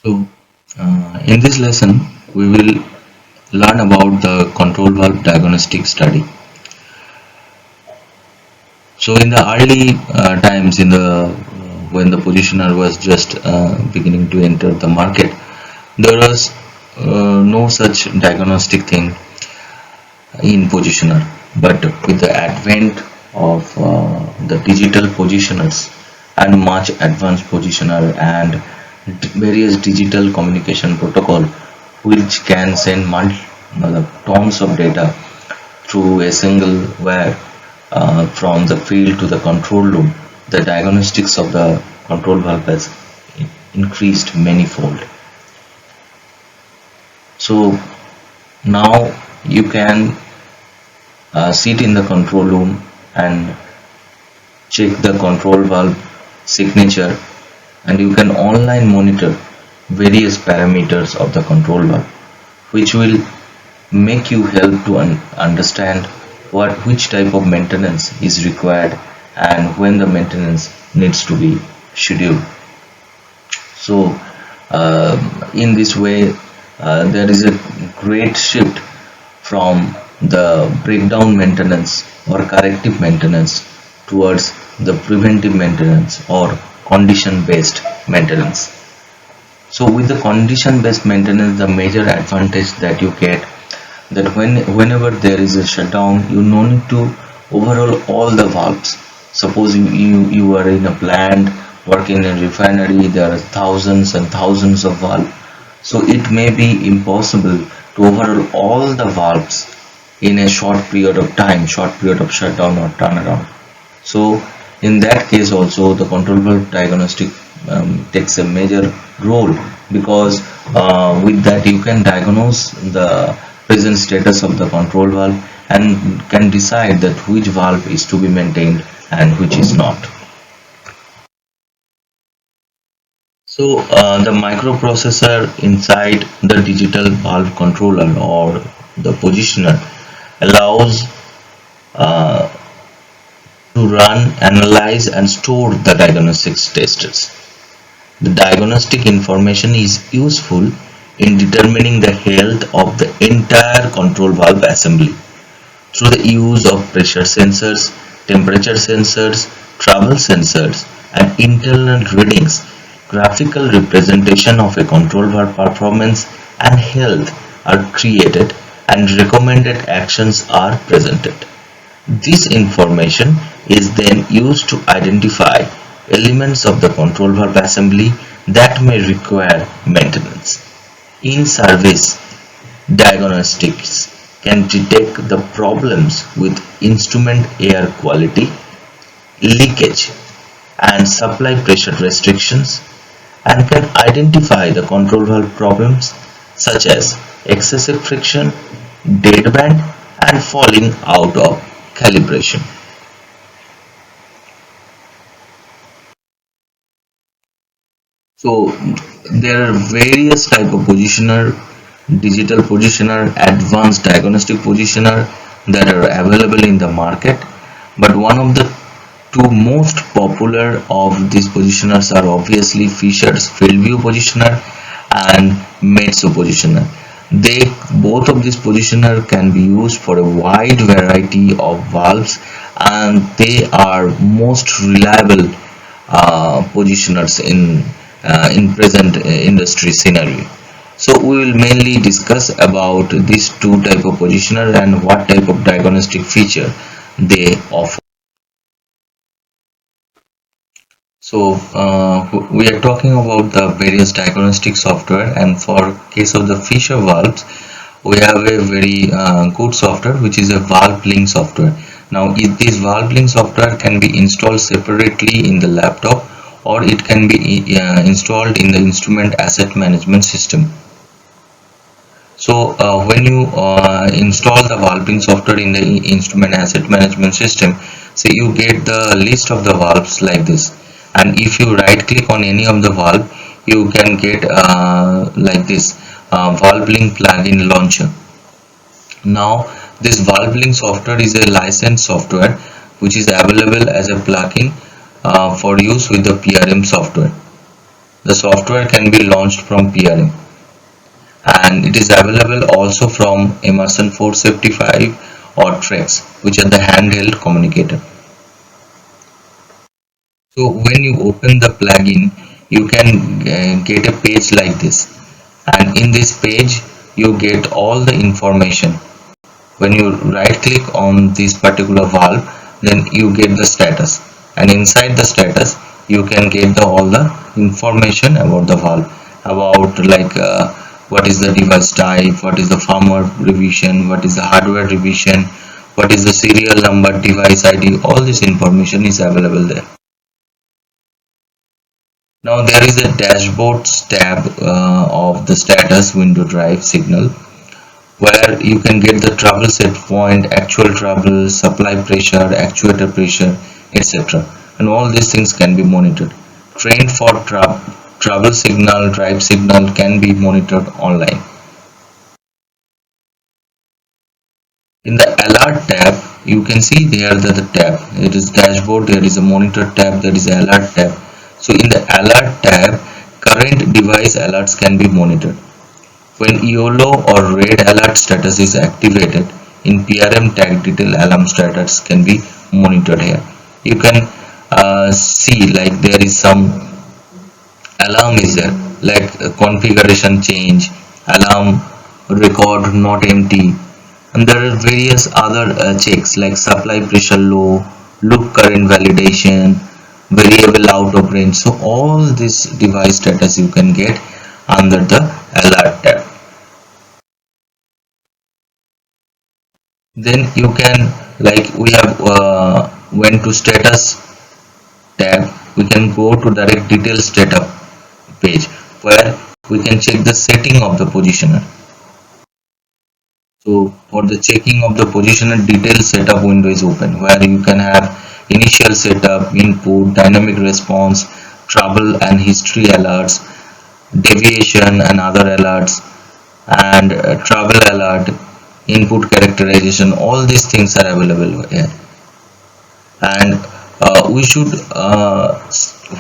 So, in this lesson, we will learn about the control valve diagnostic study. So, in the early times, in the when the positioner was just beginning to enter the market, there was no such diagnostic thing in positioner. But with the advent of the digital positioners and much advanced positioner and various digital communication protocol which can send tons of data through a single wire from the field to the control room, the diagnostics of the control valve has increased manifold. So now you can sit in the control room and check the control valve signature, and you can online monitor various parameters of the control valve, which will make you help to understand which type of maintenance is required and when the maintenance needs to be scheduled. So in this way there is a great shift from the breakdown maintenance or corrective maintenance towards the preventive maintenance or condition based maintenance. So with the condition based maintenance, the major advantage that you get that whenever there is a shutdown, you no need to overhaul all the valves. Suppose you are in a plant working in a refinery, there are thousands and thousands of valves, so it may be impossible to overhaul all the valves in a short period of time, short period of shutdown or turnaround. So in that case also the control valve diagnostic takes a major role, because with that you can diagnose the present status of the control valve and can decide that which valve is to be maintained and which is not. So the microprocessor inside the digital valve controller or the positioner allows uh, to run, analyze and store the diagnostics tests. The diagnostic information is useful in determining the health of the entire control valve assembly through the use of pressure sensors, temperature sensors, travel sensors, and internal readings. Graphical representation of a control valve performance and health are created and recommended actions are presented. This information is then used to identify elements of the control valve assembly that may require maintenance. In service, diagnostics can detect the problems with instrument air quality, leakage, and supply pressure restrictions, and can identify the control valve problems such as excessive friction, deadband, and falling out of calibration. So there are various type of positioner, digital positioner, advanced diagnostic positioner that are available in the market. But one of the two most popular of these positioners are obviously Fisher's field view positioner and Metso positioner. They both of these positioner can be used for a wide variety of valves, and they are most reliable positioners in present industry scenario. So we will mainly discuss about these two type of positioner and what type of diagnostic feature they offer. So we are talking about the various diagnostic software, and for case of the Fisher valves, we have a very good software which is a Valvelink software. Now this Valvelink software can be installed separately in the laptop, or it can be installed in the instrument asset management system. So when you install the Valvelink software in the instrument asset management system, say you get the list of the valves like this, and if you right click on any of the valve, you can get like this Valvelink plugin launcher. Now this Valvelink software is a licensed software which is available as a plugin for use with the PRM software. The software can be launched from PRM, and it is available also from Emerson 475 or TREX, which are the handheld communicator. So when you open the plugin, you can get a page like this, and in this page you get all the information. When you right click on this particular valve, then you get the status, and inside the status you can get all the information about the valve, about like what is the device type, what is the firmware revision, what is the hardware revision, what is the serial number, device ID. All this information is available there. Now there is a dashboards tab of the status window drive signal, where you can get the trouble set point, actual trouble, supply pressure, actuator pressure, etc. And all these things can be monitored. Trend for trouble signal, drive signal can be monitored online. In the alert tab, you can see there the tab. It is dashboard, there is a monitor tab, there is an alert tab. So in the alert tab, current device alerts can be monitored. When yellow or red alert status is activated, in PRM tag detail alarm status can be monitored here. You can see like there is some alarm is there, like configuration change, alarm record not empty, and there are various other checks like supply pressure low, loop current validation, variable out of range. So all this device status you can get under the alert tab. Then you can, like we have went to status tab, we can go to direct detail setup page, where we can check the setting of the positioner. So for the checking of the positioner, detail setup window is open, where you can have initial setup, input, dynamic response, trouble and history alerts, deviation and other alerts, and trouble alert, input characterization. All these things are available here. And we should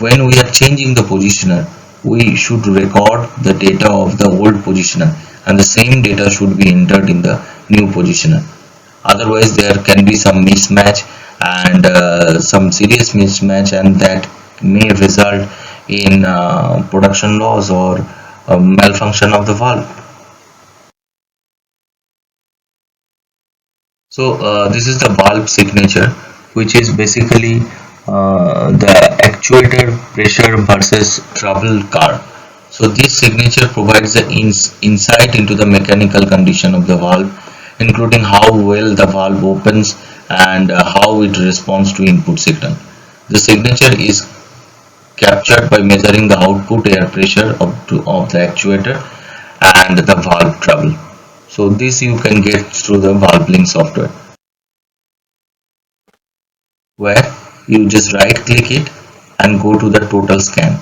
when we are changing the positioner, we should record the data of the old positioner, and the same data should be entered in the new positioner. Otherwise there can be some mismatch, and some serious mismatch, and that may result in production loss or malfunction of the valve. So this is the valve signature, which is basically the actuator pressure versus trouble curve. So this signature provides the insight into the mechanical condition of the valve, including how well the valve opens and how it responds to input signal. The signature is captured by measuring the output air pressure of the actuator and the valve trouble. So this you can get through the Valvelink software, where you just right click it and go to the total scan.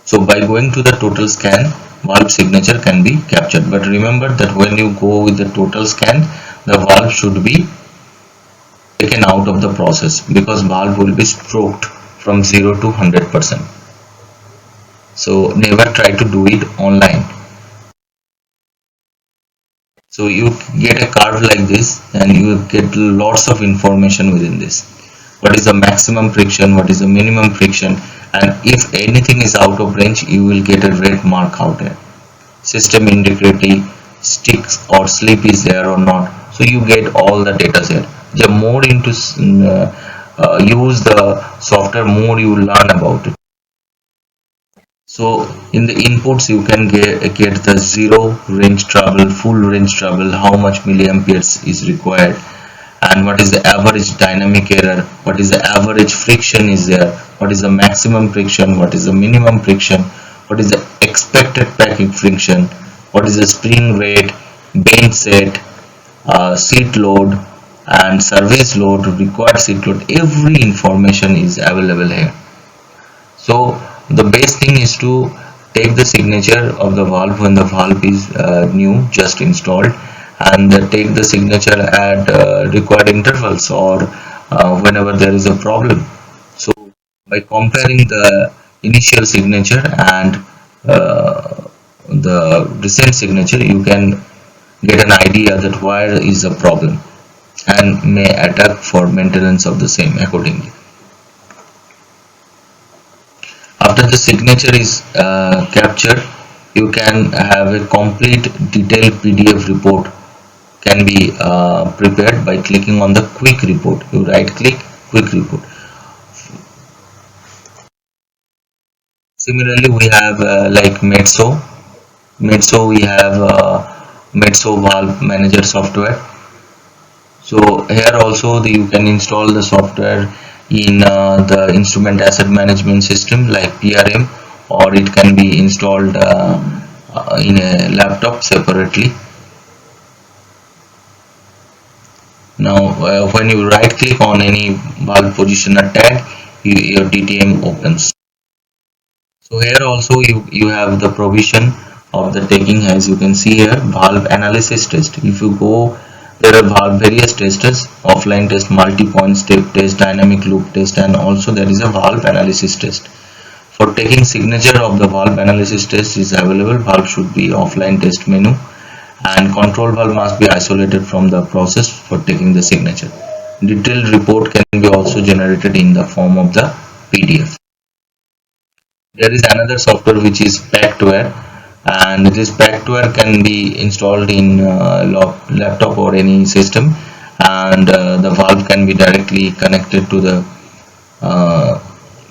So by going to the total scan, valve signature can be captured. But remember that when you go with the total scan, the valve should be taken out of the process, because valve will be stroked from 0 to 100%. So never try to do it online. So you get a curve like this, and you get lots of information within this. What is the maximum friction, what is the minimum friction, and if anything is out of range, you will get a red mark out there. System integrity, sticks or slip is there or not. So you get all the data here. The more into use the software, more you learn about it. So in the inputs you can get the zero range trouble, full range trouble, how much milliamperes is required, and what is the average dynamic error, what is the average friction is there, what is the maximum friction, what is the minimum friction, what is the expected packing friction, what is the spring rate, bench set, seat load and service load, required seat load. Every information is available here. So the best thing is to take the signature of the valve when the valve is new, just installed, and take the signature at required intervals, or whenever there is a problem. So by comparing the initial signature and the recent signature, you can get an idea that where is the problem and may attack for maintenance of the same accordingly. After the signature is captured, you can have a complete detailed PDF report can be prepared by clicking on the quick report. You right click quick report. Similarly, we have like Metso we have Metso Valve Manager software. So here also you can install the software in the instrument asset management system like PRM, or it can be installed in a laptop separately. Now when you right click on any valve positioner tag, your DTM opens. So here also you have the provision of the tagging, as you can see here, valve analysis test. If you go, there are valve various testers, offline test, multi-point step test, dynamic loop test, and also there is a valve analysis test. For taking signature of the valve analysis test is available. Valve should be offline test menu, and control valve must be isolated from the process for taking the signature. Detailed report can be also generated in the form of the PDF. There is another software which is Pactware, and this Pactware can be installed in laptop or any system, and the valve can be directly connected to the uh,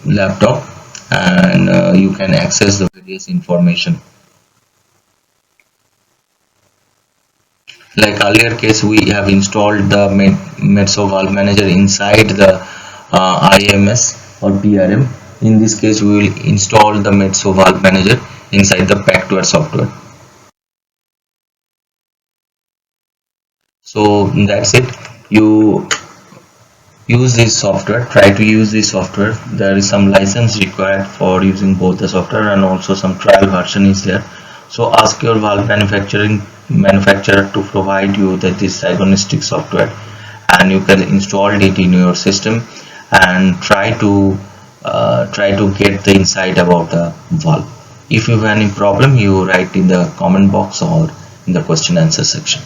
laptop, and you can access the various information. Like earlier case, we have installed the Metso valve manager inside the IMS or PRM. In this case, we will install the Metso valve manager inside the Pactware software. So that's it. You use this software, try to use this software. There is some license required for using both the software, and also some trial version is there. So ask your valve manufacturer to provide you this diagnostic software, and you can install it in your system and try to get the insight about the valve. If you have any problem, you write in the comment box or in the question answer section.